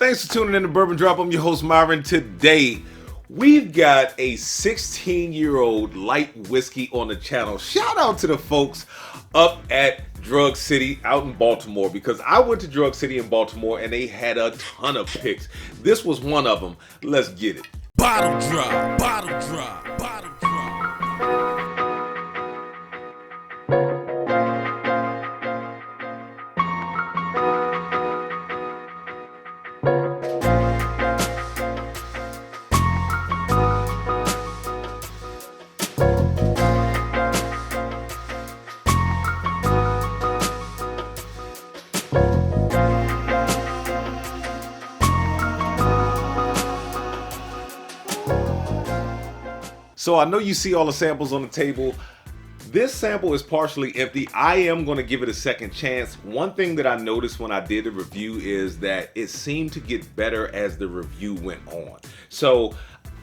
Thanks for tuning in to Bourbon Drop. I'm your host, Myron. Today, we've got a 16-year-old light whiskey on the channel. Shout out to the folks up at Drug City out in Baltimore, because I went to Drug City in Baltimore and they had a ton of picks. This was one of them. Let's get it. Bottle drop, bottle drop, bottle drop. So I know you see all the samples on the table. This sample is partially empty. I am going to give it a second chance. One thing that I noticed when I did the review is that it seemed to get better as the review went on. So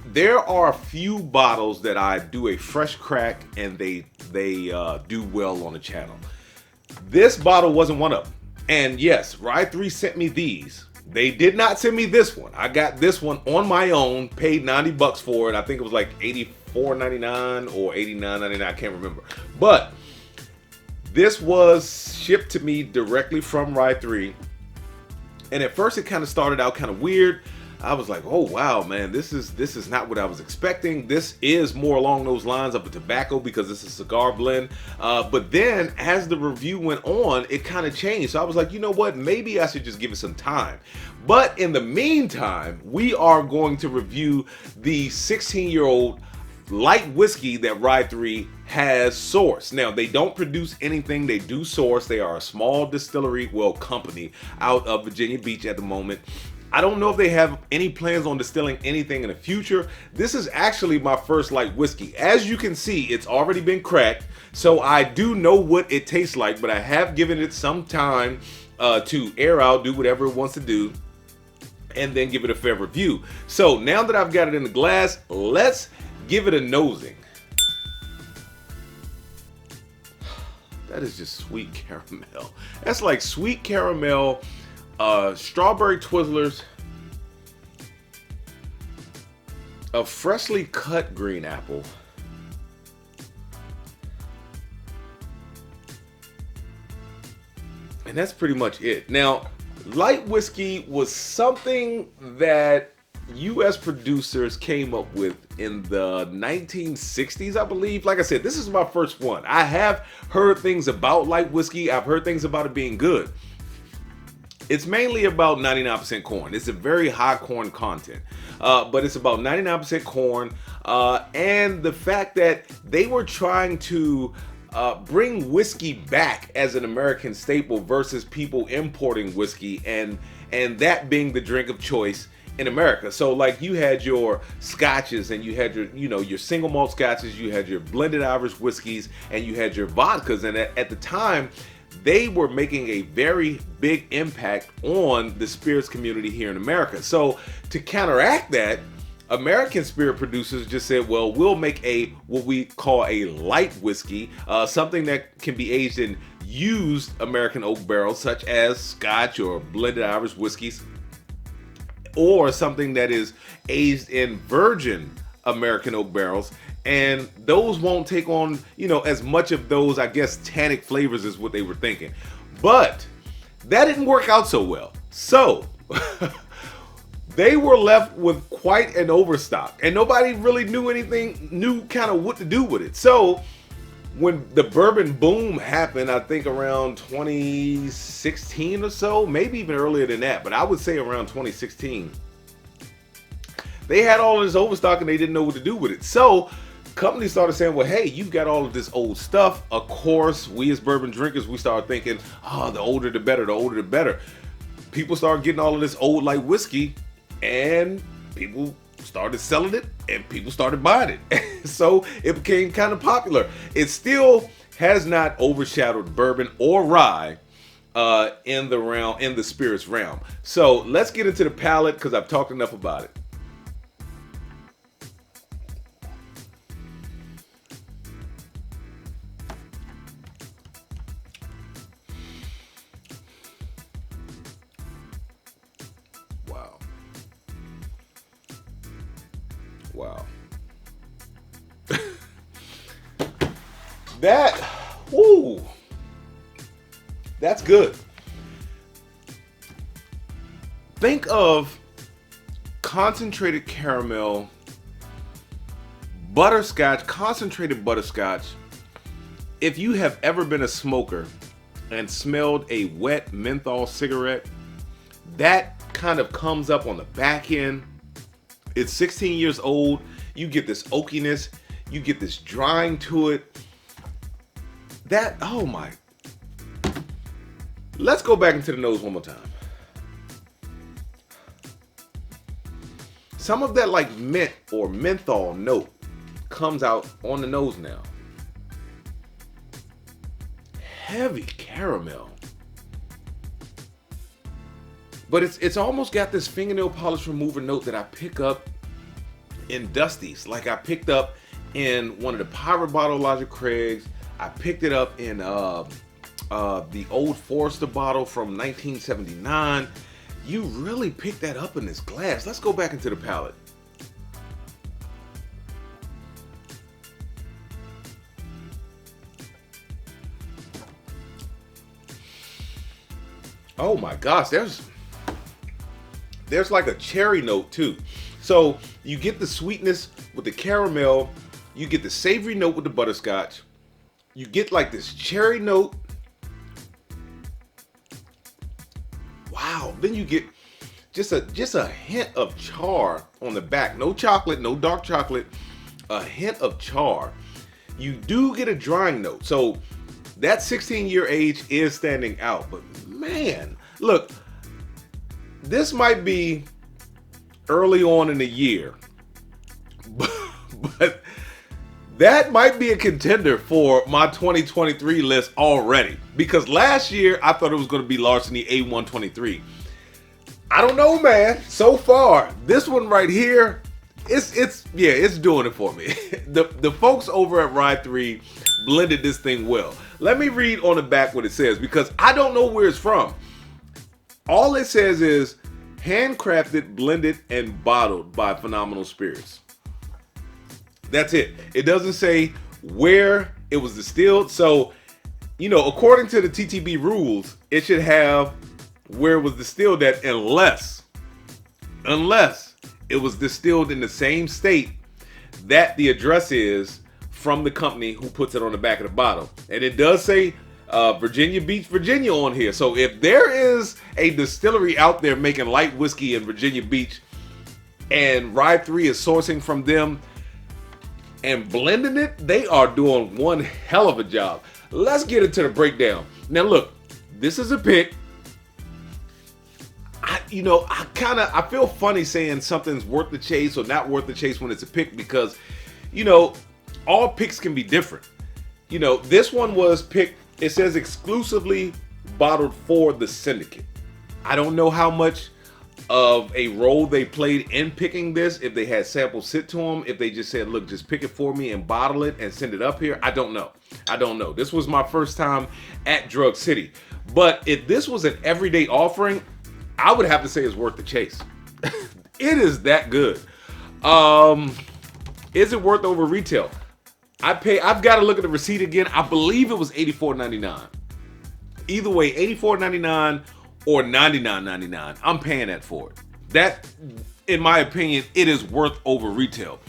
there are a few bottles that I do a fresh crack and they do well on the channel. This bottle wasn't one of them. And yes, RY3 sent me these. They did not send me this one. I got this one on my own, paid 90 bucks for it. I think it was like $84.99 or $89.99, I can't remember. But this was shipped to me directly from RY3. And at first it kind of started out kind of weird. I was like, oh wow, man, this is not what I was expecting. This is more along those lines of a tobacco because it's a cigar blend. But then as the review went on, it kind of changed. So I was like, you know what, maybe I should just give it some time. But in the meantime, we are going to review the 16-year-old light whiskey that RY3 has sourced. Now, they don't produce anything, they do source. They are a small distillery, well, company out of Virginia Beach at the moment. I don't know if they have any plans on distilling anything in the future. This is actually my first light whiskey. As you can see, it's already been cracked, so I do know what it tastes like, but I have given it some time to air out, do whatever it wants to do, and then give it a fair review. So now that I've got it in the glass, let's give it a nosing. That is just sweet caramel. That's like sweet caramel, strawberry Twizzlers, a freshly cut green apple, and that's pretty much it. Now, light whiskey was something that U.S. producers came up with in the 1960s, I believe. Like I said, this is my first one. I have heard things about light whiskey. I've heard things about it being good. It's mainly about 99% corn. It's a very high corn content, but it's about 99% corn. And the fact that they were trying to bring whiskey back as an American staple versus people importing whiskey and that being the drink of choice in America. So like you had your scotches and you had your, your single malt scotches, you had your blended Irish whiskeys, and you had your vodkas. And at the time, they were making a very big impact on the spirits community here in America. So to counteract that, American spirit producers just said, well, we'll make what we call a light whiskey, something that can be aged in used American oak barrels, such as Scotch or blended Irish whiskeys, or something that is aged in virgin American oak barrels. And those won't take on, as much of those, I guess, tannic flavors is what they were thinking. But that didn't work out so well. So they were left with quite an overstock, and nobody really knew kind of what to do with it. So when the bourbon boom happened, I think around 2016 or so, maybe even earlier than that, but I would say around 2016, they had all of this overstock and they didn't know what to do with it. So companies started saying, well, hey, you've got all of this old stuff. Of course, we as bourbon drinkers, we started thinking, oh, the older the better, the older the better. People started getting all of this old light whiskey, and people started selling it, and people started buying it. So it became kind of popular. It still has not overshadowed bourbon or rye in the spirits realm. So let's get into the palate, because I've talked enough about it. Wow. Wow. That, woo, that's good. Think of concentrated caramel, butterscotch, concentrated butterscotch. If you have ever been a smoker and smelled a wet menthol cigarette, that kind of comes up on the back end. It's 16 years old. You get this oakiness. You get this drying to it. That, oh my. Let's go back into the nose one more time. Some of that like mint or menthol note comes out on the nose now. Heavy caramel. But it's almost got this fingernail polish remover note that I pick up in Dusty's. Like I picked up in one of the Pirate Bottle Logic Craigs. I picked it up in the Old Forester bottle from 1979. You really picked that up in this glass. Let's go back into the palette. Oh my gosh, there's like a cherry note too. So you get the sweetness with the caramel, you get the savory note with the butterscotch, you get like this cherry note. Wow, then you get just a hint of char on the back. No chocolate, no dark chocolate, a hint of char. You do get a drying note. So that 16-year age is standing out. But man, look, this might be early on in the year, but that might be a contender for my 2023 list already. Because last year, I thought it was going to be Larceny A123. I don't know, man. So far, this one right here, it's doing it for me. The folks over at RY3 blended this thing well. Let me read on the back what it says, because I don't know where it's from. All it says is handcrafted, blended, and bottled by Phenomenal Spirits. That's it. It doesn't say where it was distilled. So, you know, according to the TTB rules, it should have where it was distilled at, unless it was distilled in the same state that the address is from the company who puts it on the back of the bottle. And it does say Virginia Beach, Virginia on here. So if there is a distillery out there making light whiskey in Virginia Beach and RY3 is sourcing from them and blending it, they are doing one hell of a job. Let's get into the breakdown. Now look, this is a pick. I feel funny saying something's worth the chase or not worth the chase when it's a pick, because, you know, all picks can be different. You know, this one was picked, it says exclusively bottled for the syndicate. I don't know how much of a role they played in picking this, if they had samples sit to them, if they just said, look, just pick it for me and bottle it and send it up here. I don't know. This was my first time at Drug City. But if this was an everyday offering, I would have to say it's worth the chase. It is that good. Is it worth over retail? I've got to look at the receipt again. I believe it was $84.99. Either way, $84.99 or $99.99. I'm paying that for it. That, in my opinion, it is worth over retail.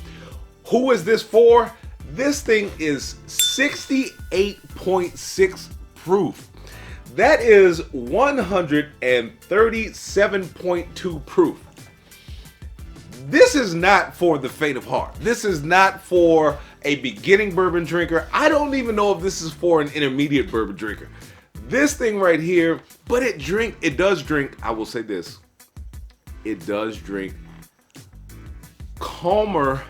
Who is this for? This thing is 68.6 proof. That is 137.2 proof. This is not for the faint of heart. This is not for a beginning bourbon drinker. I don't even know if this is for an intermediate bourbon drinker. This thing right here, but it does drink, I will say this, it does drink calmer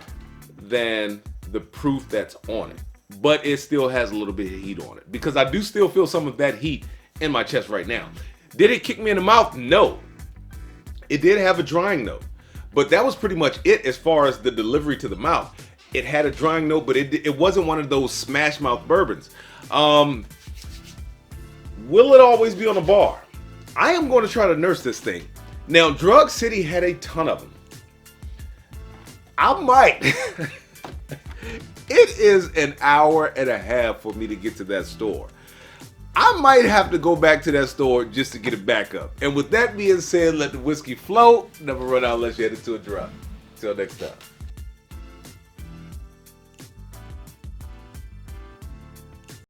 than the proof that's on it. But it still has a little bit of heat on it, because I do still feel some of that heat in my chest right now. Did it kick me in the mouth? No. It did have a drying note, but that was pretty much it as far as the delivery to the mouth. It had a drying note, but it wasn't one of those smash mouth bourbons. Will it always be on a bar? I am going to try to nurse this thing. Now, Drug City had a ton of them. I might. It is an hour and a half for me to get to that store. I might have to go back to that store just to get it back up. And with that being said, let the whiskey float. Never run out unless you head into a drop. Till next time.